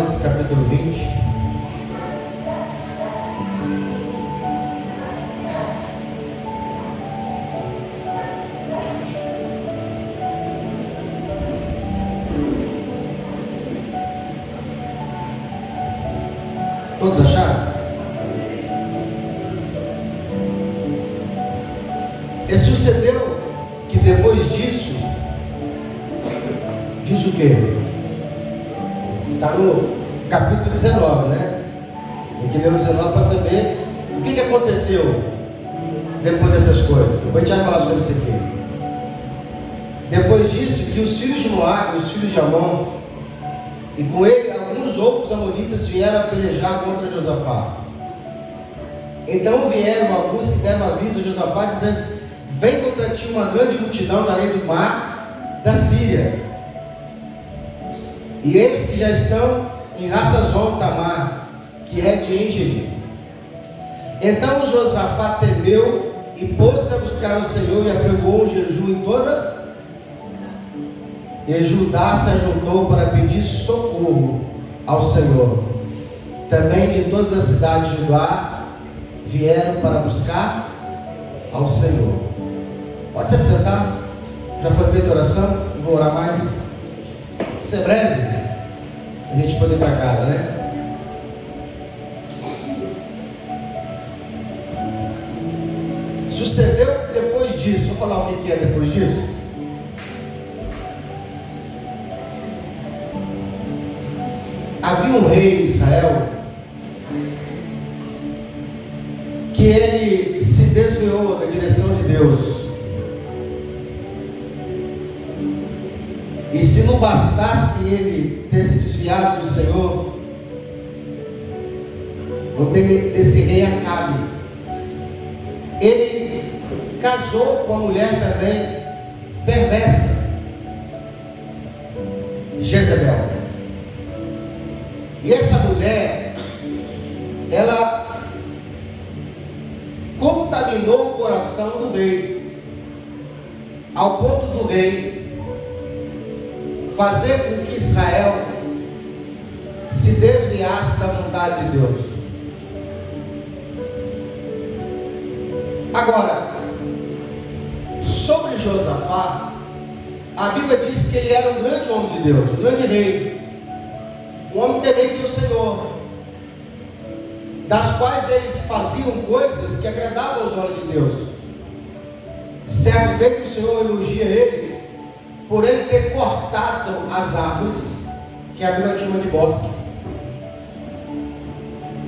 Crônicas, capítulo 20. Todos acharam? E sucedeu que depois disso, diz o quê? Está no capítulo 19, né? Tem que ler o 19 para saber o que aconteceu depois dessas coisas. Depois a gente vai falar sobre isso aqui. Depois disso, que os filhos de Moabe, os filhos de Amon, e com ele alguns outros amonitas vieram a pelejar contra Josafá. Então vieram alguns que deram aviso a Josafá, dizendo: vem contra ti uma grande multidão da além do mar da Síria, e eles que já estão em Hazazon Tamar, que é de Engedi. Então Josafá temeu e pôs-se a buscar o Senhor, e apregou um jejum em toda. E Judá se ajuntou para pedir socorro ao Senhor. Também de todas as cidades de Judá vieram para buscar ao Senhor. Pode se sentar. Já foi feita a oração? Não vou orar mais. Isso é breve, a gente pode ir para casa, né? Sucedeu depois disso. Vou falar o que é depois disso. Havia um rei em Israel que ele se desviou da direção de Deus. E se não bastasse ele ter se desviado do Senhor, desse rei Acabe, ele casou com uma mulher também perversa, Jezebel. E essa mulher, ela contaminou o coração do rei, ao ponto do rei fazer com que Israel se desviasse da vontade de Deus. Agora, sobre Josafá, a Bíblia diz que ele era um grande homem de Deus, um grande rei, um homem temente ao Senhor, das quais ele fazia coisas que agradavam aos olhos de Deus. Certo feito, o Senhor elogia ele por ele ter cortado as árvores, que a Bíblia chama de bosque,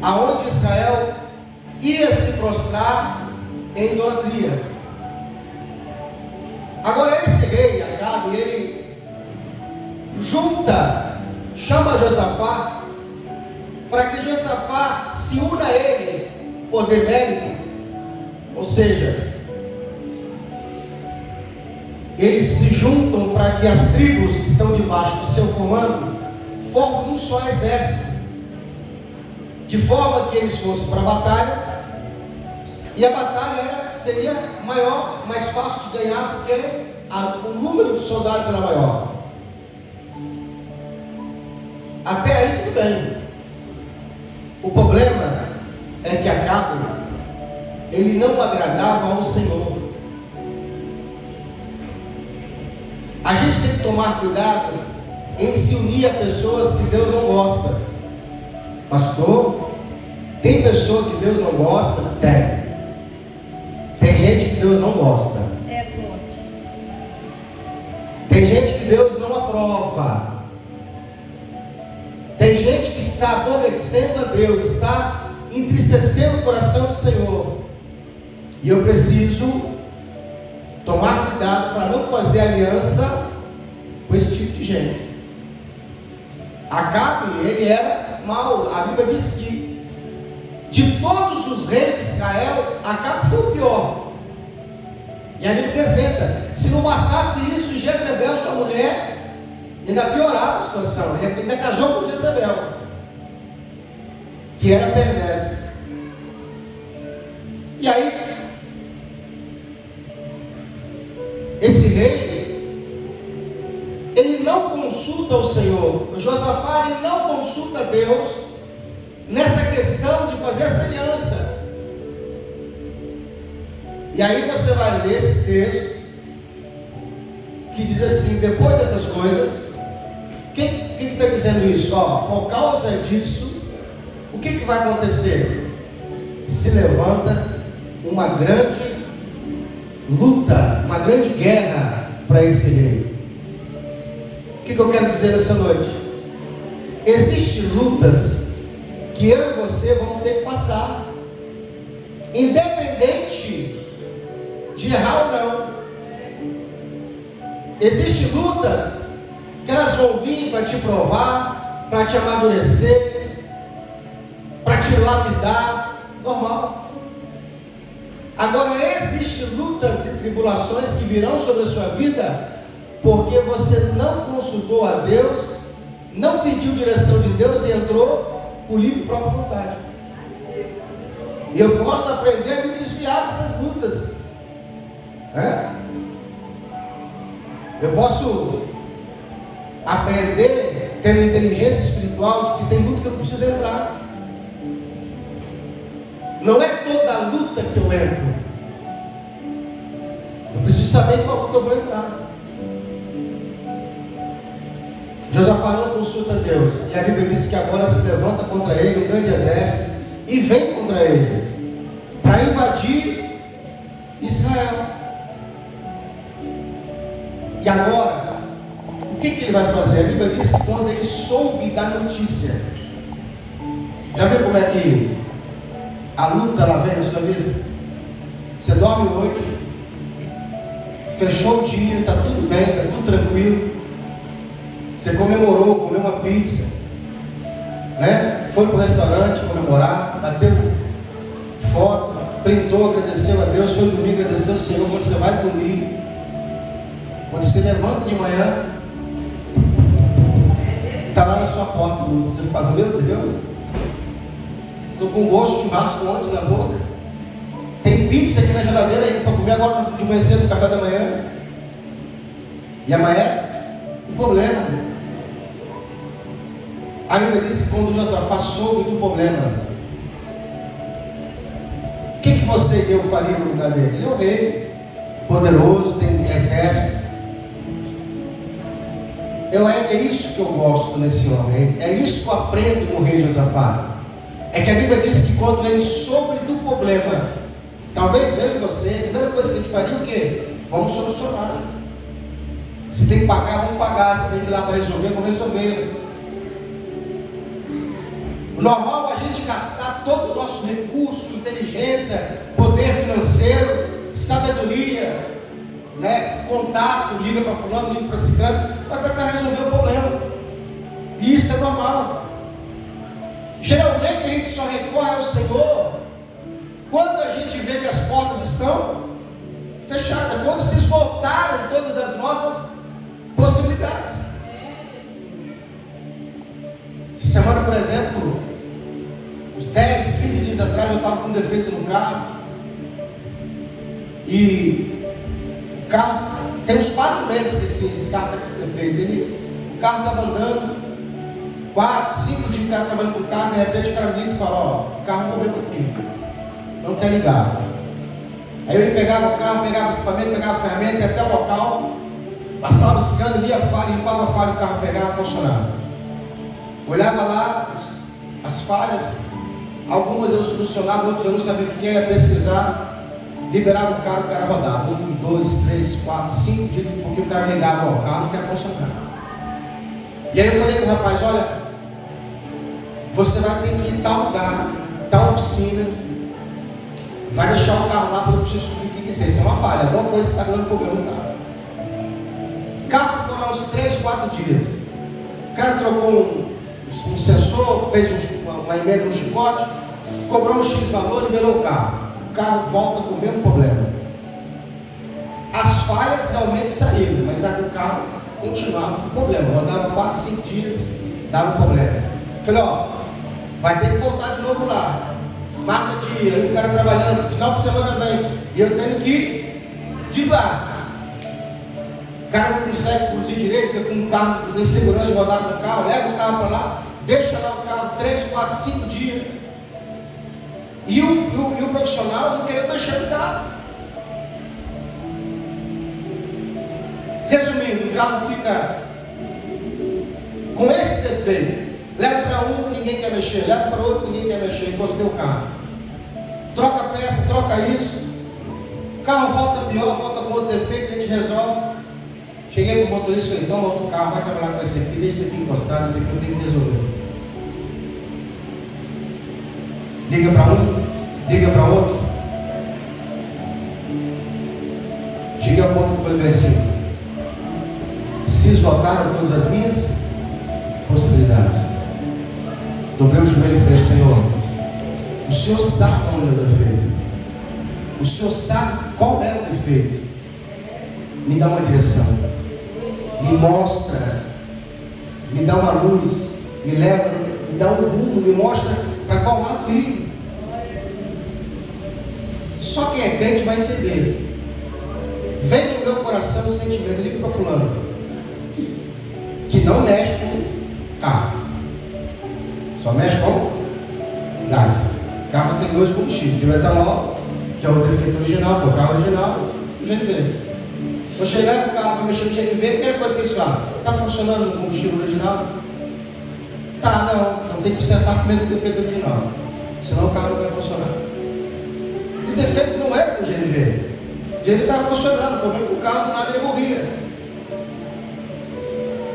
aonde Israel ia se prostrar em idolatria. Agora esse rei Acabe, ele chama Josafá para que Josafá se una a ele por demérito, ou seja, eles se juntam para que as tribos que estão debaixo do seu comando formem um só exército, de forma que eles fossem para a batalha, e a batalha seria maior, mais fácil de ganhar, porque o número de soldados era maior. Até aí tudo bem. O problema é que Acabe, ele não agradava ao Senhor. A gente tem que tomar cuidado em se unir a pessoas que Deus não gosta. Pastor, tem pessoa que Deus não gosta? Tem gente que Deus não gosta. Tem gente que Deus não aprova. Tem gente que está aborrecendo a Deus, está entristecendo o coração do Senhor. E eu preciso tomar cuidado para não fazer aliança com esse tipo de gente. Acabe, ele era mau. A Bíblia diz que de todos os reis de Israel, Acabe foi o pior. E a Bíblia apresenta, se não bastasse isso, Jezebel, sua mulher, ainda piorava a situação. Ele ainda casou com Jezebel, que era perversa. E aí, esse rei, ele não consulta o Senhor. O Josafá, ele não consulta a Deus nessa questão de fazer essa aliança. E aí você vai ler esse texto que diz assim: depois dessas coisas, o que está dizendo isso? Por causa disso, o que vai acontecer? Se levanta uma grande luta, uma grande guerra para esse rei. O que eu quero dizer nessa noite? Existem lutas que eu e você vamos ter que passar, independente de errar ou não. Existem lutas que elas vão vir para te provar, para te amadurecer, para te lapidar, normal. Agora, existem lutas e tribulações que virão sobre a sua vida porque você não consultou a Deus, não pediu direção de Deus e entrou por livre e própria vontade. E eu posso aprender a me desviar dessas lutas. Eu posso aprender, tendo inteligência espiritual, de que tem luta que eu não preciso entrar. Não é toda luta que eu entro. Eu preciso saber qual luta eu vou entrar. Josafá não consulta a Deus, e a Bíblia diz que agora se levanta contra ele um grande exército e vem contra ele para invadir Israel. E agora, o que ele vai fazer? A Bíblia diz que quando ele soube da notícia, já viu como é que a luta ela vem na sua vida? Você dorme hoje, fechou o dia, está tudo bem, está tudo tranquilo. Você comemorou, comeu uma pizza, né? Foi para o restaurante comemorar, bateu foto, printou, agradeceu a Deus, foi dormir, agradeceu ao Senhor. Quando você vai dormir, quando você levanta de manhã, está lá na sua porta, você fala: meu Deus, estou com gosto de churrasco ontem na boca, tem pizza aqui na geladeira ainda para comer agora de manhã cedo, no café da manhã, e amanhece o problema. A Bíblia diz que quando Josafá soube do problema, o que você e eu faria no lugar dele? Ele é o rei, poderoso, tem exército. É isso que eu gosto nesse homem, é isso que eu aprendo com o rei Josafá. É que a Bíblia diz que quando ele soube do problema, talvez eu e você, a primeira coisa que a gente faria é o quê? Vamos solucionar. Se tem que pagar, vamos pagar. Se tem que ir lá para resolver, vamos resolver. O normal é a gente gastar todo o nosso recurso, inteligência, poder financeiro, sabedoria, né? Contato, liga para fulano, liga para ciclano, para tentar resolver o problema. E isso é normal. Geralmente a gente só recorre ao Senhor quando a gente vê que as portas estão fechadas, quando se esgotaram todas as nossas possibilidades. Essa semana, por exemplo, uns 10, 15 dias atrás, eu estava com um defeito no carro. E o carro, tem uns 4 meses que esse carro está com esse defeito. O carro estava andando, 4, 5 dias o cara trabalhando com o carro, de repente o cara me liga e fala: o carro morreu aqui, não quer ligar. Aí eu pegava o carro, pegava o equipamento, pegava a ferramenta, ia até o local, passava o scan, lia a falha, limpava a falha, o carro pegava e funcionava. Olhava lá as falhas, algumas eu solucionava, outras eu não sabia o que era, ia pesquisar, liberava o cara rodava. 1, 2, 3, 4, 5 dias, porque o cara ligava: o carro não quer funcionar. E aí eu falei com o rapaz: olha, você vai ter que ir em tal lugar, tal oficina, vai deixar o carro lá para eu preciso descobrir o que é isso. Isso é uma falha, alguma coisa que está dando problema no carro. O carro ficou lá uns 3, 4 dias. O cara trocou um sensor, fez uma emenda no chicote, cobrou um X valor, liberou o carro. O carro volta com o mesmo problema. As falhas realmente saíram, mas o carro continuava com problema. Rodava 4, 5 dias, dava problema. Falei: vai ter que voltar de novo lá. Marca dia, aí o cara trabalhando, final de semana vem, e eu tendo que ir de lá. O cara não consegue conduzir direito, fica com um carro de segurança rodado no carro, leva o carro para lá, deixa lá o carro 3, 4, 5 dias, e o profissional não querendo mexer no carro. Resumindo, o carro fica com esse defeito. Leva para um, ninguém quer mexer. Leva para outro, ninguém quer mexer. Encostei o carro. Troca a peça, troca isso. O carro volta pior, volta com outro defeito, a gente resolve. Cheguei para o motorista e falei, então outro carro, vai trabalhar com esse aqui, deixa esse aqui encostado, esse aqui eu tenho que resolver. Liga para um, liga para outro. Cheguei ao ponto que falei bem assim, se esgotaram todas as minhas possibilidades. Dobrei o joelho e falei, Senhor, o Senhor sabe onde é o defeito. O Senhor sabe qual é o defeito. Me dá uma direção. Me mostra. Me dá uma luz. Me leva, me dá um rumo. Me mostra para qual lado ir. Só quem é crente vai entender. Vem no meu coração o sentimento. Liga para fulano que não mexe com carro, só mexe com gás. O carro tem 2 combustíveis, tem o etanol, que é o defeito original, que é o carro original, e o GNV. Você leva o carro para mexer no GNV, a primeira coisa que eles falam, está funcionando no combustível original? Tá, não, então tem que consertar primeiro o defeito original, senão o carro não vai funcionar. O defeito não era no GNV, o GNV estava funcionando, o problema é que o carro do nada ele morria.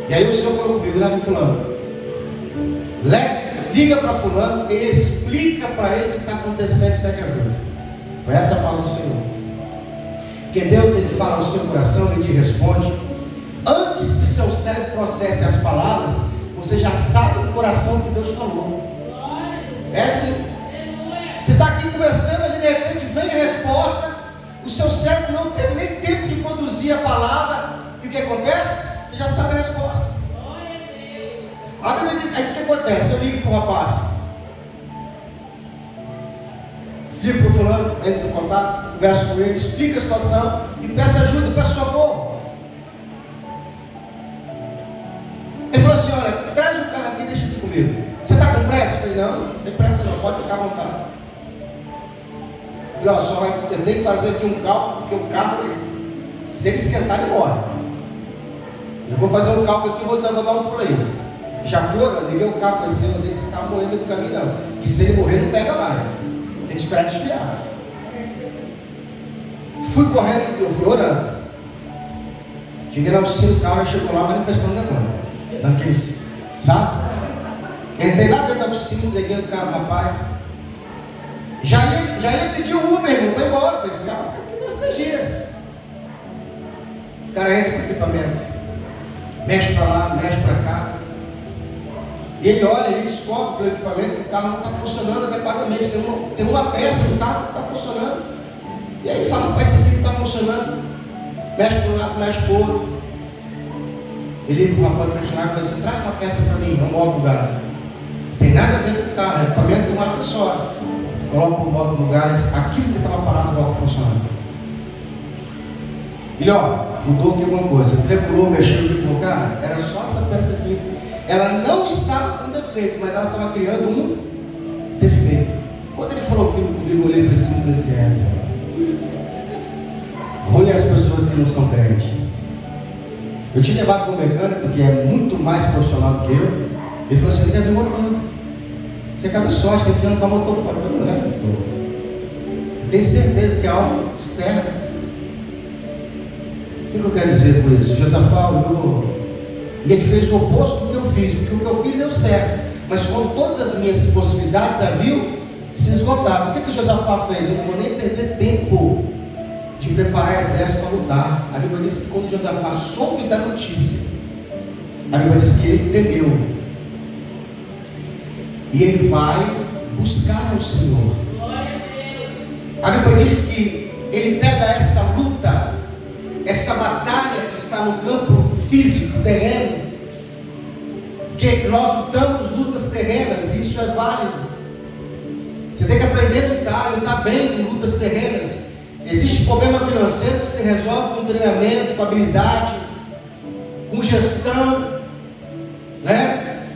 E aí o Senhor falou comigo, leva o fulano, liga para fulano e explica para ele o que está acontecendo e pede ajuda. Foi essa a palavra do Senhor. Porque Deus, ele fala no seu coração, ele te responde. Antes que seu cérebro processe as palavras, você já sabe o coração que Deus falou. É assim. Você está aqui conversando, ali de repente vem a resposta, o seu cérebro não teve nem tempo de produzir a palavra, e o que acontece? Você já sabe a resposta. A Bíblia diz, aí o que acontece? Eu ligo para o rapaz, ligo para o fulano, entro em contato, converso com ele, explico a situação e peço ajuda, peço socorro. Ele falou assim, olha, traz o carro aqui e deixa aqui comigo. Você está com pressa? Eu falei, não tem pressa não, pode ficar à vontade. Eu falei, ó, só vai, eu tenho que fazer aqui um cálculo, porque o carro, se ele esquentar, ele morre. Eu vou fazer um cálculo aqui e vou dar um pulo aí. Já foi, liguei o carro, falei assim, eu não deixo esse carro morrer no meio do caminho não, que se ele morrer não pega mais, tem que esperar desfiar. Fui correndo, eu fui orando. Cheguei na oficina, o carro já chegou lá manifestando demônio, dando aqueles, sabe? Entrei lá dentro da oficina, entreguei o carro, rapaz. Já ia pedir o Uber, irmão, vai embora. Falei, esse carro fica aqui 2, 3 dias. O cara entra com o equipamento, mexe para lá, mexe para cá. E ele olha, ele descobre pelo equipamento que o carro não está funcionando adequadamente. Tem uma peça do carro que está funcionando. E aí ele fala, pai, isso aqui não está funcionando. Mexe para um lado, mexe para o outro. Ele liga para o rapaz funcionário e fala assim, traz uma peça para mim, um modo do gás. Não tem nada a ver com o carro, é equipamento de um acessório. Coloca o modo do gás, aquilo que estava parado volta a funcionar. Ele, ó, mudou aqui alguma coisa. Regulou, mexeu e falou, cara, era só essa peça aqui. Ela não estava com defeito, mas ela estava criando um defeito. Quando ele falou aquilo comigo, eu olhei para cima e falei assim, essa. Ruim as pessoas que não são crentes. Eu tinha levado para o mecânico, que é muito mais profissional do que eu. Ele falou assim, ele quer ver o motor. Você cabe sorte, tem que arrancar o motor fora. Eu falei, não é motor. Tem certeza que é algo externo. O que eu quero dizer com isso? Josafá olhou e ele fez o oposto do que eu fiz, porque o que eu fiz deu certo, mas quando todas as minhas possibilidades haviam se esgotado, o que Josafá fez? Eu não vou nem perder tempo de preparar exército para lutar. A Bíblia diz que quando Josafá soube da notícia, a Bíblia diz que ele temeu, e ele vai buscar o Senhor. A Bíblia diz que ele pega essa luta, essa batalha que está no campo físico, terreno, porque nós lutamos lutas terrenas, e isso é válido. Você tem que aprender a lutar bem em lutas terrenas. Existe problema financeiro que se resolve com treinamento, com habilidade, com gestão, né?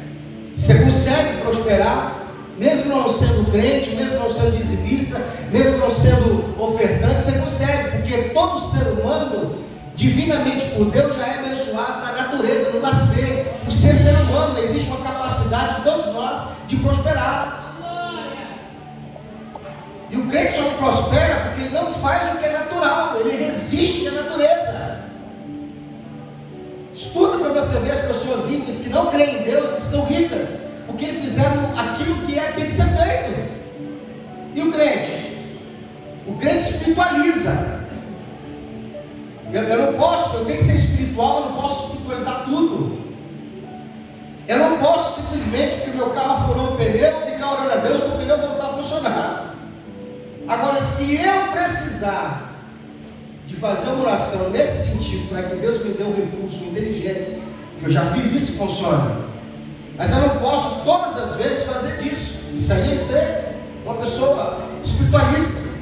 Você consegue prosperar, mesmo não sendo crente, mesmo não sendo dizimista, mesmo não sendo ofertante, você consegue, porque todo ser humano, divinamente por Deus, já é abençoado na natureza, no nascer, por ser ser humano. Existe uma capacidade de todos nós de prosperar. E o crente só não prospera porque ele não faz o que é natural, ele resiste à natureza. Estuda para você ver as pessoas ímpias que não creem em Deus e que estão ricas, porque eles fizeram aquilo que tem que ser feito. E o crente? O crente espiritualiza. Eu não posso, eu tenho que ser espiritual, eu não posso espiritualizar tudo. Eu não posso simplesmente, porque meu carro furou o pneu, ficar orando a Deus para o pneu voltar a funcionar. Agora, se eu precisar de fazer uma oração nesse sentido, para que Deus me dê um recurso, uma inteligência, que eu já fiz isso e funciona, mas eu não posso todas as vezes fazer disso. Isso aí é ser uma pessoa espiritualista.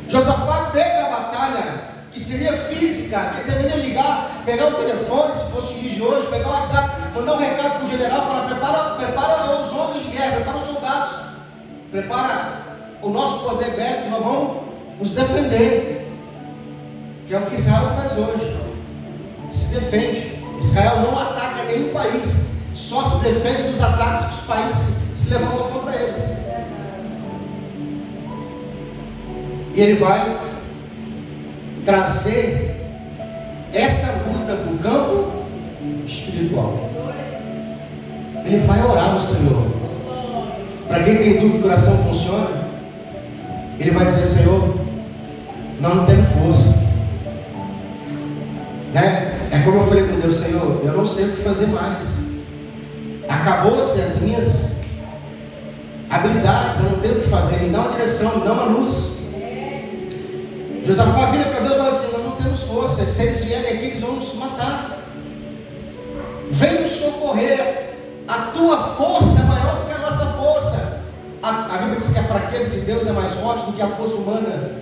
Josafá pega a batalha que seria física, que ele deveria ligar, pegar o telefone, se fosse juiz de hoje, pegar o WhatsApp, mandar um recado para o general, falar: prepara os homens de guerra, prepara os soldados, prepara o nosso poder bélico, nós vamos nos defender, que é o que Israel faz hoje, se defende. Israel não ataca nenhum país, só se defende dos ataques que os países se levantam contra eles. E ele vai trazer essa luta para o campo espiritual. Ele vai orar ao Senhor. Para quem tem dúvida que a oração funciona, ele vai dizer: Senhor, nós não temos força, né? É como eu falei com Deus: Senhor, eu não sei o que fazer mais, acabou-se as minhas habilidades, eu não tenho o que fazer, me dá uma direção, me dá uma luz. Josafá vira para Deus e fala assim: nós não temos força, se eles vierem aqui eles vão nos matar, vem nos socorrer, a tua força é maior do que a nossa força. A Bíblia diz que a fraqueza de Deus é mais forte do que a força humana.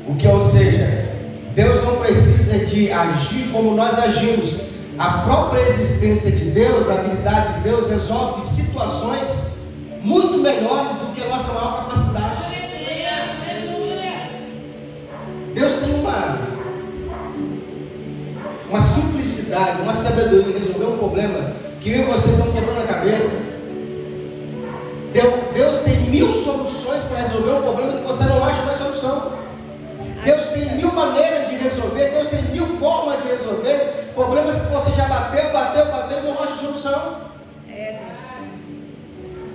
Ou seja, Deus não precisa de agir como nós agimos. A própria existência de Deus, a habilidade de Deus resolve situações muito melhores do que a nossa maior capacidade. Deus tem uma simplicidade, uma sabedoria em resolver um problema que eu e você estão quebrando a cabeça. Deus tem 1000 soluções para resolver um problema que você não acha mais solução. Deus tem 1000 maneiras de resolver, Deus tem 1000 formas de resolver problemas que você já bateu e não acha solução.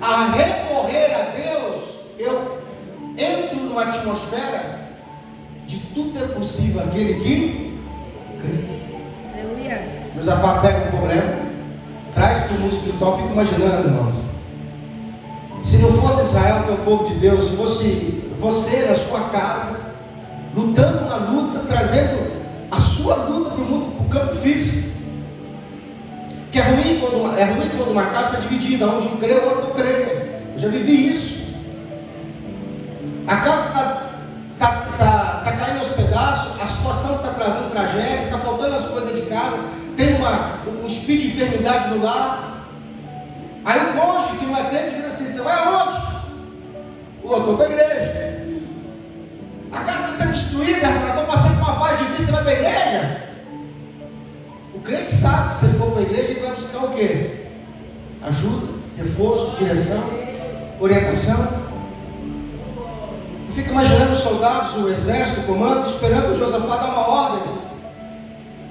A recorrer a Deus, eu entro numa atmosfera de tudo é possível aquele que crê. Aleluia. Josafá pega um problema, traz para o mundo espiritual. Fico imaginando, irmãos, se não fosse Israel, que é o povo de Deus, se fosse você na sua casa, lutando uma luta, trazendo a sua luta para o mundo, para o campo físico, que é ruim quando uma casa está dividida, onde um crê e o outro não crê. Eu já vivi isso. A casa está caindo aos pedaços, a situação está trazendo tragédia, está faltando as coisas de casa, tem um espírito de enfermidade no lar. Aí o cônjuge que não é crente vira assim: você vai aonde? O outro: vou para a igreja. A casa está sendo destruída, estou passando por uma fase difícil, você vai para a igreja? O crente sabe que se ele for para a igreja, ele vai buscar o quê? Ajuda, reforço, direção, orientação. Fica imaginando os soldados, o exército, o comando, esperando o Josafá dar uma ordem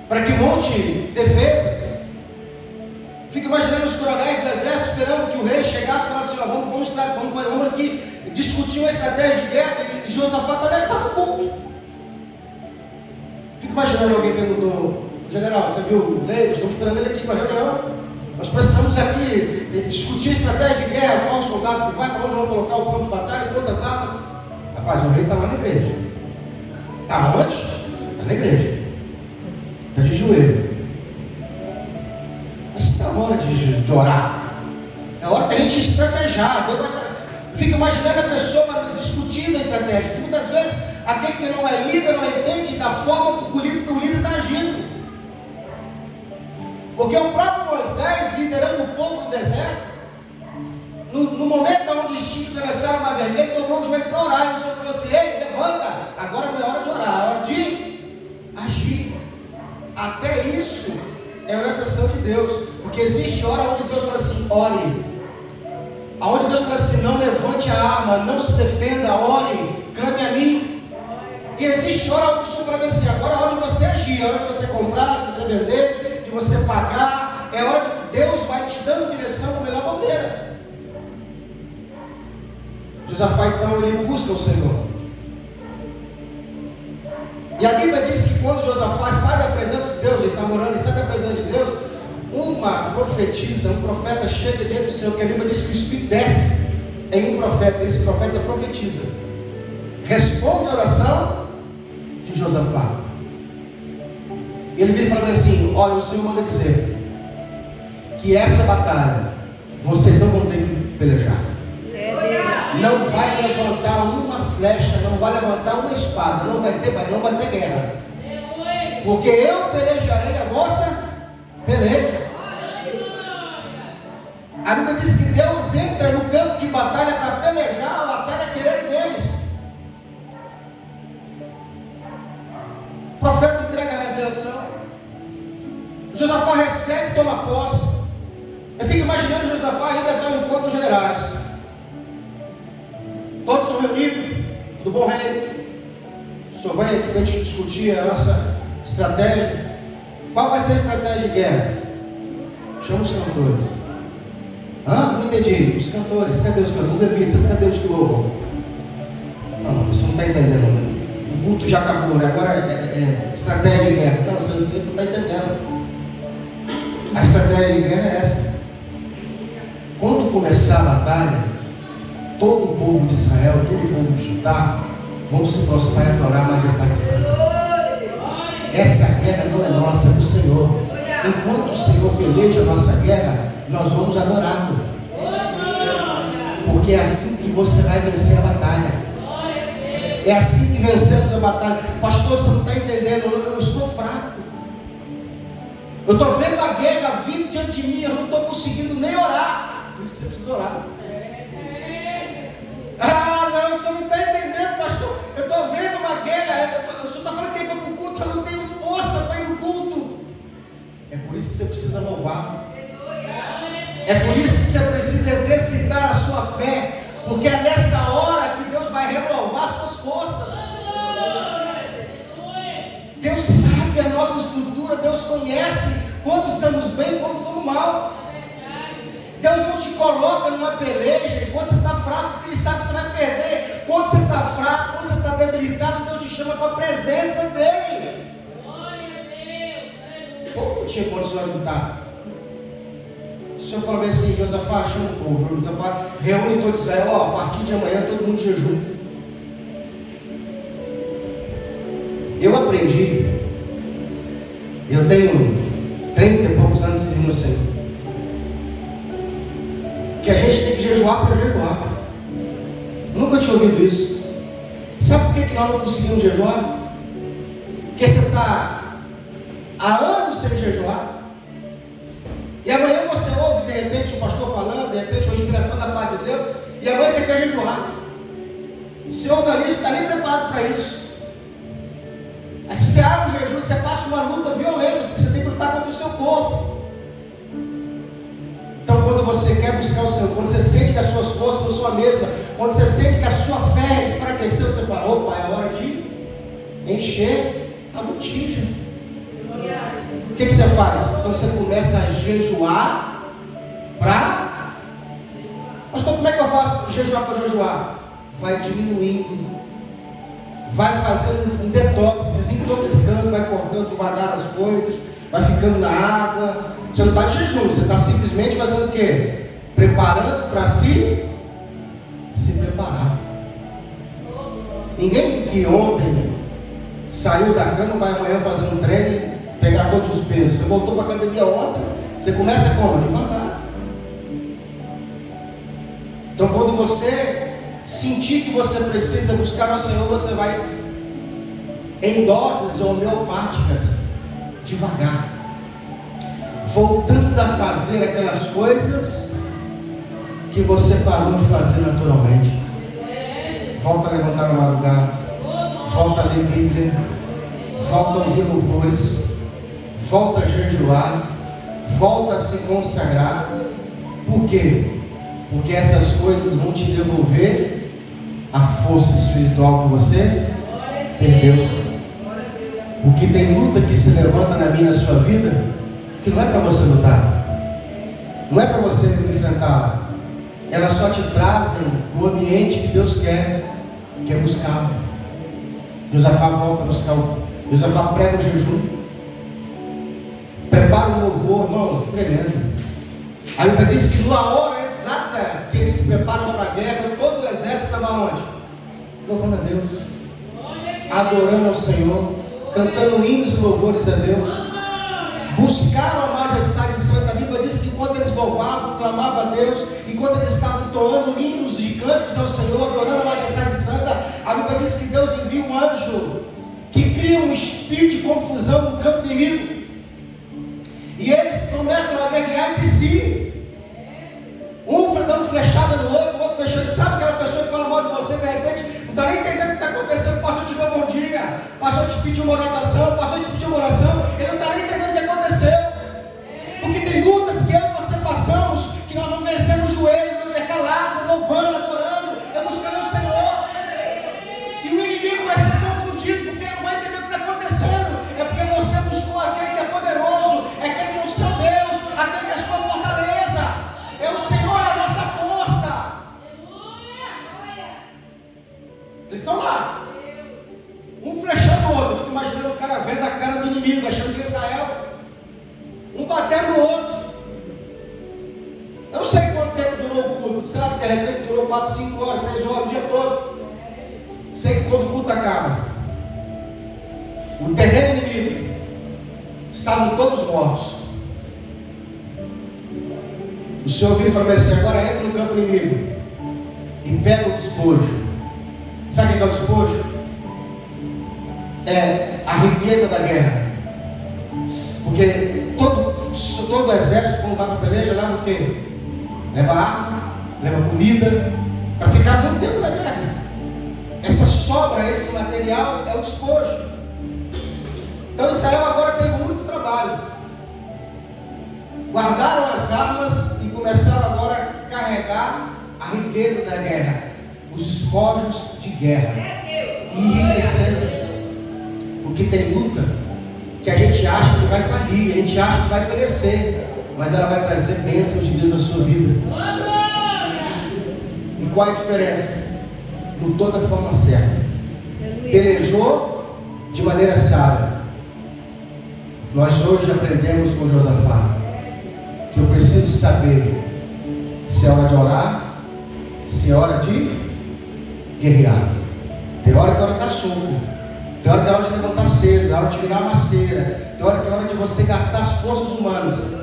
para que monte defesas. Fica imaginando os coronéis do exército esperando que o rei chegasse e falasse: vamos aqui discutir uma estratégia de guerra. E Josafá está no culto. Fica imaginando alguém perguntou: general, você viu o rei? Nós estamos esperando ele aqui para a reunião. Nós precisamos aqui discutir a estratégia de guerra, qual soldado que vai, para onde vamos colocar o campo de batalha, quantas armas. Rapaz, o rei está lá na igreja. Está onde? Está na igreja. Está de joelho. Mas está na hora de orar. É hora da gente estrategiar. Fica imaginando a pessoa discutindo a estratégia. Porque muitas vezes aquele que não é líder não entende da forma que o líder está agindo. Porque o próprio Moisés liderando o povo no deserto. No momento onde eles tinham que atravessar o Mar Vermelho, ele dobrou o joelho para orar. E o Senhor falou assim: ei, levanta, agora não é hora de orar, é hora de agir. Até isso é orientação de Deus, porque existe hora onde Deus fala assim: ore. Aonde Deus fala assim: não levante a arma, não se defenda, ore, clame a mim. E existe hora onde o Senhor fala assim: agora é hora de você agir, é hora de você comprar, de você vender, de você pagar. É hora que Deus vai te dando direção da melhor maneira. Josafá então ele busca o Senhor. E a Bíblia diz que quando Josafá sai da presença de Deus, ele está morando e sai da presença de Deus, uma profetisa, um profeta chega diante do Senhor, que a Bíblia diz que o Espírito desce em um profeta, e esse profeta profetiza, responde a oração de Josafá. E ele vira e fala assim: olha, o Senhor manda dizer que essa batalha vocês não vão ter que pelejar. Não vai levantar uma flecha, não vai levantar uma espada, não vai ter guerra, porque eu pelejarei a vossa peleja. A Bíblia diz que Deus entra no campo de batalha para pelejar a batalha querendo deles. O profeta entrega a revelação, Josafá recebe e toma posse. Eu fico imaginando Josafá ainda está no encontro dos generais. Todos estão reunidos, do bom rei. O senhor vem aqui para a gente discutir a nossa estratégia. Qual vai ser a estratégia de guerra? Chama os cantores. Não entendi. Os cantores, cadê os cantores? Os levitas, cadê os que louvam? Não, você não está entendendo. O culto já acabou, né? Agora é estratégia de guerra. Não, você não está entendendo. A estratégia de guerra é essa. Quando começar a batalha, todo o povo de Israel, todo o povo de Judá vão se prostrar e adorar a majestade santa. Essa guerra não é nossa, é do Senhor. Enquanto o Senhor peleja a nossa guerra, nós vamos adorá-lo, porque é assim que você vai vencer a batalha. É assim que vencemos a batalha. Pastor, você não está entendendo, eu estou fraco, eu estou vendo a guerra vindo diante de mim, eu não estou conseguindo nem orar. Por isso que você precisa orar. Não, você não está entendendo, pastor. Eu estou vendo uma guerra. O senhor está falando que é para o culto, eu não tenho força para ir no culto. É por isso que você precisa louvar. É por isso que você precisa exercitar a sua fé, porque é nessa hora que Deus vai renovar suas forças. Deus sabe a nossa estrutura, Deus conhece quando estamos bem e quando estamos mal. Deus não te coloca numa peleja enquanto você está fraco, porque Ele sabe que você vai perder. Quando você está fraco, quando você está debilitado, Deus te chama para a presença dEle. O povo não tinha condições de lutar. O Senhor falou assim: Josafá, chama o povo. Josafá, reúne todo Israel. A partir de amanhã todo mundo jejum. Eu aprendi, eu tenho 30 e poucos anos servindo o Senhor, que a gente tem que jejuar para jejuar. Eu nunca tinha ouvido isso. Sabe por que nós não conseguimos jejuar? Porque você está há anos sem jejuar, e amanhã você ouve de repente o pastor falando, de repente uma inspiração da parte de Deus, e amanhã você quer jejuar. O seu organismo não está nem preparado para isso. Aí se você abre o jejum, você passa uma luta violenta, porque você tem que lutar contra o seu corpo. Então, quando você quer buscar o Senhor, quando você sente que as suas forças não são a mesma, quando você sente que a sua fé enfraqueceu, você fala: opa, é hora de encher a botija. O que você faz? Então você começa a jejuar para... Pastor, como é que eu faço jejuar para jejuar? Vai diminuindo, vai fazendo um detox, desintoxicando, vai cortando devagar as coisas, vai ficando na água. Você não está de jejum, você está simplesmente fazendo o quê? Preparando para se preparar. Ninguém que ontem saiu da cama vai amanhã fazer um treino, pegar todos os pesos. Você voltou para a academia ontem, você começa como? Devagar. Então, quando você sentir que você precisa buscar ao Senhor, você vai em doses homeopáticas, devagar. voltando a fazer aquelas coisas que você parou de fazer naturalmente. Volta a levantar na madrugada, volta a ler Bíblia, volta a ouvir louvores, volta a jejuar, volta a se consagrar. Por quê? Porque essas coisas vão te devolver a força espiritual que você perdeu. Porque tem luta que se levanta na minha e na sua vida, que não é para você lutar, não é para você enfrentá-la. Elas só te trazem o ambiente que Deus quer, que é buscar. Josafá volta a buscar. Josafá prega o jejum, prepara o louvor, irmãos, tremendo. A Bíblia diz que na hora exata que eles se preparam para a guerra, todo o exército estava onde? Louvando a Deus, adorando ao Senhor, cantando hinos e louvores a Deus. Buscaram a majestade santa. A Bíblia diz que enquanto eles louvavam, clamavam a Deus, enquanto eles estavam entoando hinos e cânticos ao Senhor, adorando a majestade santa, a Bíblia diz que Deus envia um anjo que cria um espírito de confusão no campo inimigo, e eles começam a guerrear entre si, um dando flechada no outro, o outro fechando. Sabe aquela pessoa que fala mal de você, de repente não está nem entendendo o que está acontecendo? O pastor te deu bom dia, o pastor te pediu uma oração, o pastor te pediu uma oração, ele não está nem entendendo o que aconteceu. Porque tem lutas que eu e você passamos, que nós vamos vencer no joelho, no intercalado, louvando, adorando, buscando o Senhor. E o inimigo vai ser confundido, porque ele não vai entender o que está acontecendo. É porque você buscou aquele que é poderoso, é aquele que é o seu Deus, aquele que é a sua fortaleza. É o Senhor, é a nossa força. Eles estão lá, um flechando o outro. Eu fico imaginando o cara vendo a cara do inimigo, achando que é Israel, um batendo no outro. Eu não sei quanto tempo durou o culto. Será que de repente durou 4, 5 horas, 6 horas, o dia todo? Sei que quando o culto acaba, o terreno inimigo, estavam todos mortos. O Senhor vira e fala assim: agora entra no campo inimigo e pega o despojo. Sabe o que é o despojo? É a riqueza da guerra. Porque todo exército, quando vai para a peleja, leva o quê? Leva arma, leva comida, para ficar muito tempo na guerra. Essa sobra, esse material é o despojo. Então Israel agora teve um único trabalho: guardaram as armas e começaram agora a carregar a riqueza da guerra, os despojos de guerra, e enriquecendo. Porque tem luta que a gente acha que vai falir, a gente acha que vai perecer, mas ela vai trazer bênçãos de Deus na sua vida. E qual é a diferença? Lutou da forma certa, pelejou de maneira sábia. Nós hoje aprendemos com Josafá que eu preciso saber se é hora de orar, se é hora de guerrear. Tem hora que é hora de dar soco, tem hora que é hora de levantar cedo, tem hora de virar a macieira, tem hora que é hora de você gastar as forças humanas,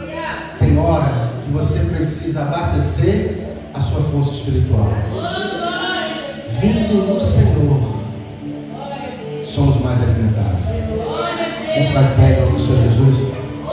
tem hora que você precisa abastecer a sua força espiritual. Vindo no Senhor, somos mais alimentados. Vamos ficar de pé em nome do Senhor Jesus.